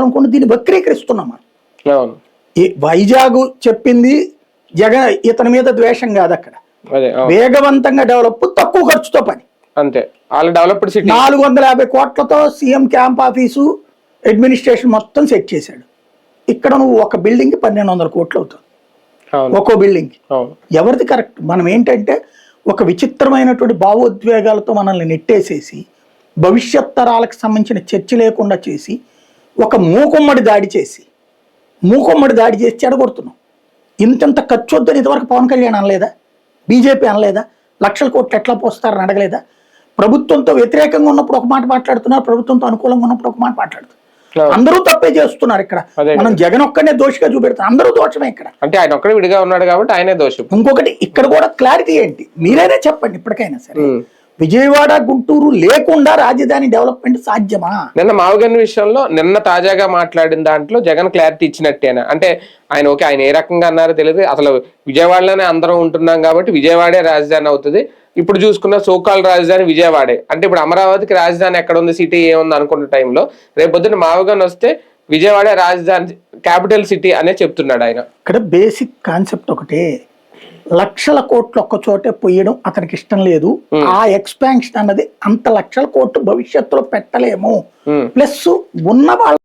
అనుకుంటే దీన్ని వక్రీకరిస్తున్నాం మనం. అవును. ఈ వైజాగ్ చెప్పింది జగన్ ఇతని మీద ద్వేషం కాదు, అక్కడ వేగవంతంగా డెవలప్, తక్కువ ఖర్చుతో పని, అంతే. వాళ్ళు డెవలప్డ్ సిటీ 450 కోట్లతో సీఎం క్యాంప్ ఆఫీసు అడ్మినిస్ట్రేషన్ మొత్తం సెట్ చేశాడు. ఇక్కడ నువ్వు ఒక బిల్డింగ్ 1200 కోట్లు అవుతుంది ఒక్కో బిల్డింగ్. ఎవరిది కరెక్ట్? మనం ఏంటంటే ఒక విచిత్రమైనటువంటి భావోద్వేగాలతో మనల్ని నెట్టేసేసి భవిష్యత్ తరాలకు సంబంధించిన చర్చ లేకుండా చేసి ఒక మూకుమ్మడి దాడి చేసి చెడగొడుతున్నాం. ఇంత ఖర్చు వద్దని ఇంతవరకు పవన్ కళ్యాణ్ అనలేదా? బీజేపీ అనలేదా? లక్షల కోట్లు ఎట్లా పోస్తారని అడగలేదా? ప్రభుత్వంతో వ్యతిరేకంగా ఉన్నప్పుడు ఒక మాట మాట్లాడుతున్నారు, ప్రభుత్వంతో అనుకూలంగా ఉన్నప్పుడు ఒక మాట మాట్లాడుతున్నారు. అందరూ తప్పే చేస్తున్నారు. ఇక్కడ మనం జగన్ ఒక్కనే దోషిగా చూపెడతాం, అందరూ దోషమే ఇక్కడ. అంటే ఆయన ఒక్కడే విడిగా ఉన్నాడు కాబట్టి ఆయనే దోషం. ఇంకొకటి ఇక్కడ కూడా క్లారిటీ ఏంటి, మీరైనా చెప్పండి ఇప్పటికైనా సరే, విజయవాడ గుంటూరు లేకుండా రాజధాని డెవలప్మెంట్ సాధ్యమా? నిన్న మావగన్ విషయంలో నిన్న తాజాగా మాట్లాడిన దాంట్లో జగన్ క్లారిటీ ఇచ్చినట్టేనా? అంటే ఆయన ఏ రకంగా అన్నారో తెలియదు. అసలు విజయవాడలోనే అందరం ఉంటున్నాం కాబట్టి విజయవాడే రాజధాని అవుతుంది. ఇప్పుడు చూసుకున్న సోకాల్ రాజధాని విజయవాడే అంటే ఇప్పుడు అమరావతికి రాజధాని ఎక్కడ ఉంది, సిటీ ఏముంది అనుకున్న టైంలో రేపొద్దున మావగన్ వస్తే విజయవాడే రాజధాని, క్యాపిటల్ సిటీ అనే చెప్తున్నాడు ఆయన. ఇక్కడ బేసిక్ కాన్సెప్ట్ ఒకటే, లక్షల కోట్లు ఒక్క చోటే పోయడం అతనికి ఇష్టం లేదు. ఆ ఎక్స్పాన్షన్ అన్నది అంత లక్షల కోట్లు భవిష్యత్తులో పెట్టలేము. ప్లస్ ఉన్న వాళ్ళ